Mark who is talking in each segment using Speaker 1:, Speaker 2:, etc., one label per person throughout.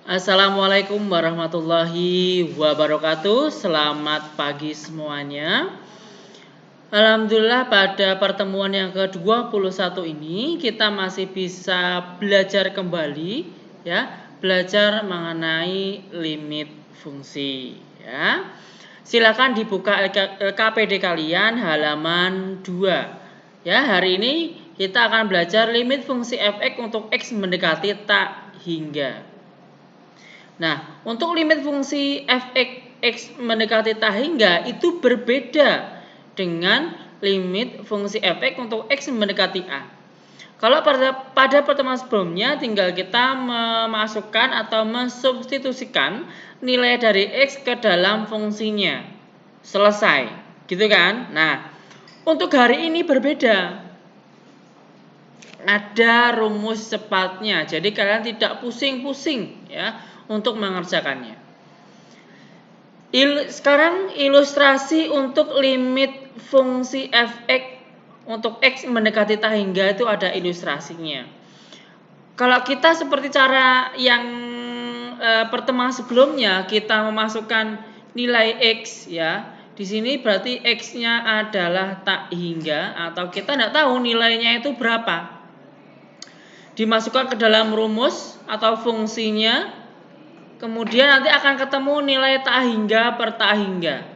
Speaker 1: Assalamualaikum warahmatullahi wabarakatuh. Selamat pagi semuanya. Alhamdulillah pada pertemuan yang ke-21 ini kita masih bisa belajar kembali ya, belajar mengenai limit fungsi ya. Silakan dibuka KPD kalian halaman 2. Ya, hari ini kita akan belajar limit fungsi f(x) untuk x mendekati tak hingga. Nah, untuk limit fungsi f(x) mendekati tak hingga itu berbeda dengan limit fungsi f(x) untuk x mendekati a. Kalau pada pertemuan sebelumnya tinggal kita memasukkan atau mensubstitusikan nilai dari x ke dalam fungsinya. Selesai, gitu kan? Nah, untuk hari ini berbeda. Ada rumus cepatnya, jadi kalian tidak pusing-pusing ya untuk mengerjakannya. Sekarang ilustrasi untuk limit fungsi f(x) untuk x mendekati tak hingga itu ada ilustrasinya. Kalau kita seperti cara yang pertemuan sebelumnya kita memasukkan nilai x ya. Di sini berarti x-nya adalah tak hingga atau kita tidak tahu nilainya itu berapa. Dimasukkan ke dalam rumus atau fungsinya. Kemudian nanti akan ketemu nilai tak hingga per tak hingga.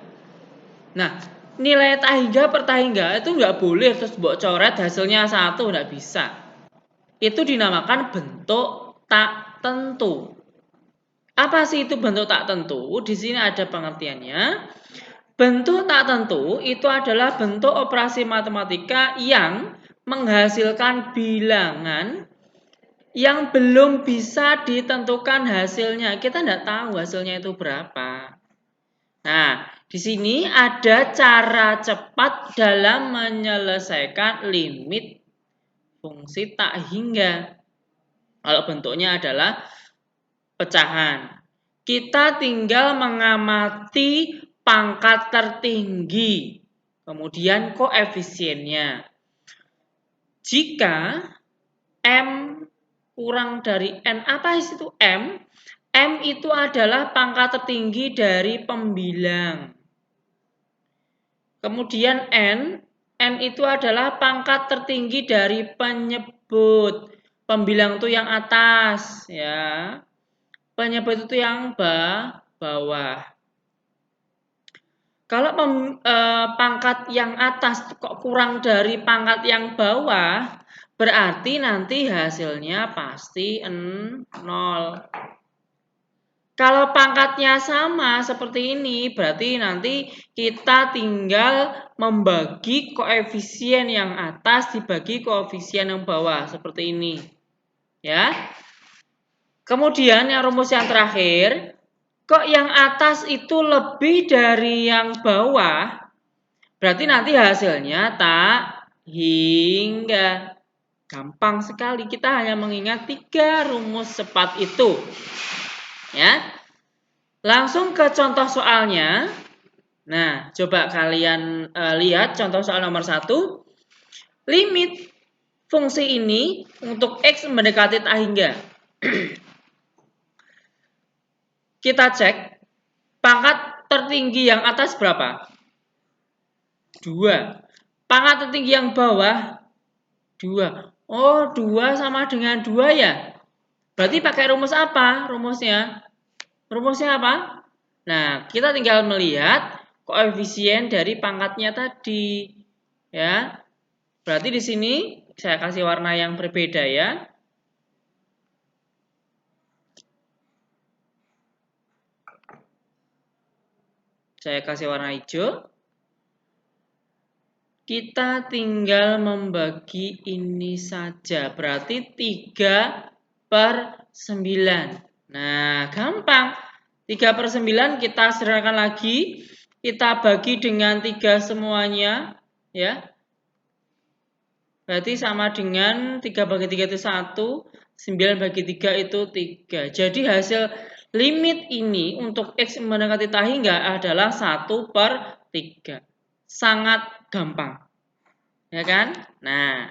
Speaker 1: Nah, nilai tak hingga per tak hingga itu nggak boleh terus buat coret hasilnya 1, nggak bisa. Itu dinamakan bentuk tak tentu. Apa sih itu bentuk tak tentu? Di sini ada pengertiannya. Bentuk tak tentu itu adalah bentuk operasi matematika yang menghasilkan bilangan yang belum bisa ditentukan hasilnya. Kita tidak tahu hasilnya itu berapa. Nah, di sini ada cara cepat dalam menyelesaikan limit fungsi tak hingga. Kalau bentuknya adalah pecahan. Kita tinggal mengamati pangkat tertinggi, kemudian koefisiennya. Jika M kurang dari N, apa itu M? M itu adalah pangkat tertinggi dari pembilang. Kemudian N itu adalah pangkat tertinggi dari penyebut. Pembilang itu yang atas, ya. Penyebut itu yang bawah. Kalau pangkat yang atas kok kurang dari pangkat yang bawah, berarti nanti hasilnya pasti 0. Kalau pangkatnya sama seperti ini, berarti nanti kita tinggal membagi koefisien yang atas dibagi koefisien yang bawah, seperti ini. Ya. Kemudian yang rumus yang terakhir, kok yang atas itu lebih dari yang bawah, berarti nanti hasilnya tak hingga. Gampang sekali, kita hanya mengingat 3 rumus cepat itu. Ya. Langsung ke contoh soalnya. Nah, coba kalian lihat contoh soal nomor 1. Limit fungsi ini untuk x mendekati tak hingga. Kita cek pangkat tertinggi yang atas berapa? 2. Pangkat tertinggi yang bawah 2. Oh, 2 sama dengan 2 ya? Berarti pakai rumus apa rumusnya? Rumusnya apa? Nah, kita tinggal melihat koefisien dari pangkatnya tadi. Ya. Berarti di sini saya kasih warna yang berbeda ya. Saya kasih warna hijau. Kita tinggal membagi ini saja. Berarti 3/9. Nah, gampang. 3/9 kita sederhanakan lagi. Kita bagi dengan 3 semuanya. Ya. Berarti sama dengan 3 bagi 3 itu 1. 9 bagi 3 itu 3. Jadi hasil limit ini untuk x mendekati tak hingga adalah 1/3. Sangat gampang. Ya kan? Nah,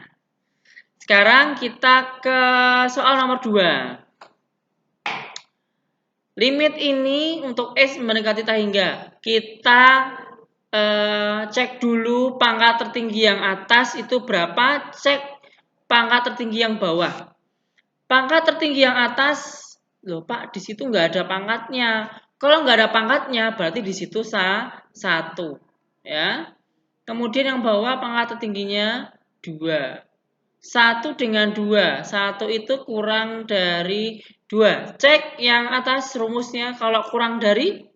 Speaker 1: sekarang kita ke soal nomor 2. Limit ini untuk X mendekati tak hingga. Kita cek dulu pangkat tertinggi yang atas itu berapa, cek pangkat tertinggi yang bawah. Pangkat tertinggi yang atas, loh Pak, di situ nggak ada pangkatnya. Kalau nggak ada pangkatnya, berarti di situ 1. Ya. Kemudian yang bawah pangkat tertingginya 2. 1 dengan 2. 1 itu kurang dari 2. Cek yang atas rumusnya, kalau kurang dari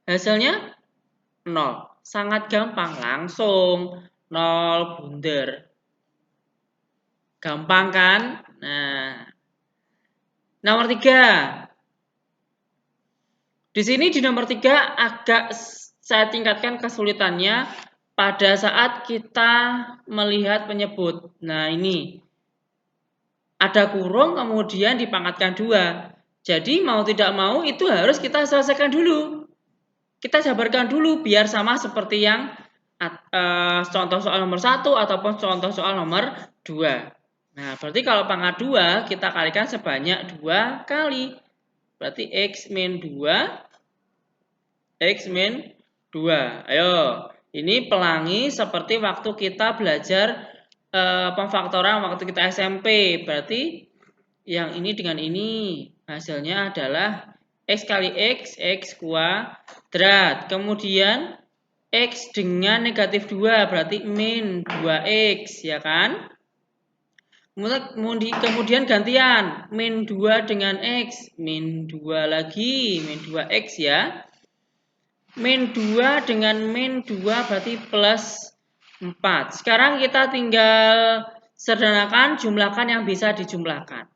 Speaker 1: hasilnya 0. Sangat gampang, langsung 0 bunder. Gampang kan? Nah, nomor 3. Di sini di nomor 3 agak saya tingkatkan kesulitannya pada saat kita melihat penyebut. Nah, ini ada kurung kemudian dipangkatkan 2. Jadi mau tidak mau itu harus kita selesaikan dulu. Kita jabarkan dulu biar sama seperti yang contoh soal nomor 1 ataupun contoh soal nomor 2. Nah, berarti kalau pangkat 2 kita kalikan sebanyak 2 kali. Berarti X min 2, X min 2. Ayo, ini pelangi seperti waktu kita belajar pemfaktoran waktu kita SMP. Berarti yang ini dengan ini hasilnya adalah X kali X kuadrat. Kemudian X dengan negatif 2 berarti min 2X, ya kan? Kemudian gantian, min 2 dengan X, min 2 lagi, min 2X ya. Min 2 dengan min 2 berarti plus 4. Sekarang kita tinggal sederhanakan, jumlahkan yang bisa dijumlahkan.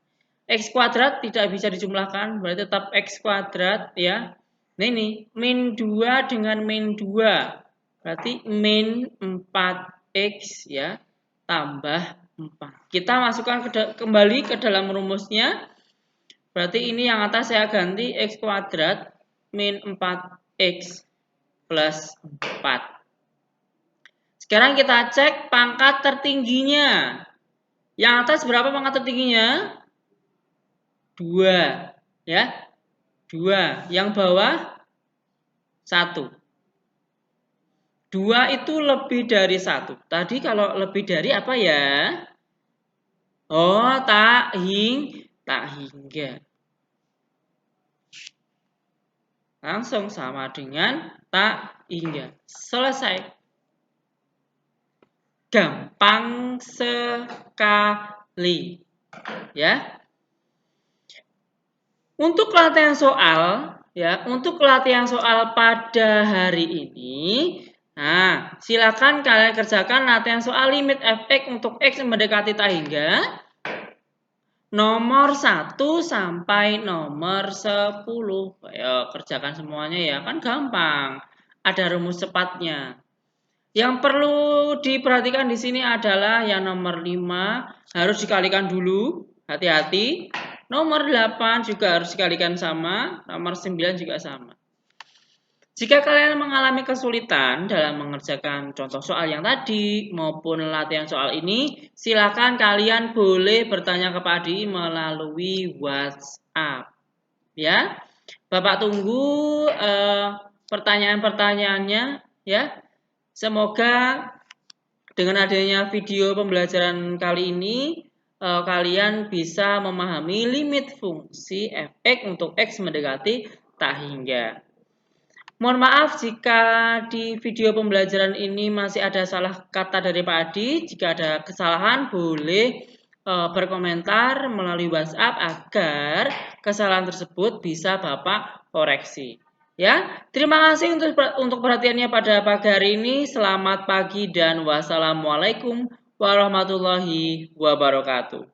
Speaker 1: X kuadrat tidak bisa dijumlahkan, berarti tetap X kuadrat ya. Nah ini, min 2 dengan min 2, berarti min 4X ya, tambah 4. Kita masukkan kembali ke dalam rumusnya. Berarti ini yang atas saya ganti X kuadrat min 4X plus 4. Sekarang kita cek pangkat tertingginya. Yang atas berapa pangkat tertingginya? 2. Ya. 2. Yang bawah 1. 2 itu lebih dari 1. Tadi kalau lebih dari apa ya? Oh, tak hingga. Langsung sama dengan tak hingga. Selesai. Gampang sekali. Ya. Untuk latihan soal, ya, untuk latihan soal pada hari ini, nah, silakan kalian kerjakan latihan soal limit fx untuk x mendekati tak hingga nomor 1 sampai nomor 10. Ayo kerjakan semuanya ya, kan gampang. Ada rumus cepatnya. Yang perlu diperhatikan di sini adalah yang nomor 5 harus dikalikan dulu, hati-hati. Nomor 8 juga harus dikalikan sama, nomor 9 juga sama. Jika kalian mengalami kesulitan dalam mengerjakan contoh soal yang tadi maupun latihan soal ini, silakan kalian boleh bertanya kepada Adi melalui WhatsApp. Ya, Bapak tunggu pertanyaan-pertanyaannya. Ya, semoga dengan adanya video pembelajaran kali ini, kalian bisa memahami limit fungsi fx untuk x mendekati tak hingga. Mohon maaf jika di video pembelajaran ini masih ada salah kata dari Pak Adi. Jika ada kesalahan boleh berkomentar melalui WhatsApp agar kesalahan tersebut bisa Bapak koreksi. Ya, terima kasih untuk perhatiannya pada pagi hari ini. Selamat pagi dan wassalamualaikum warahmatullahi wabarakatuh.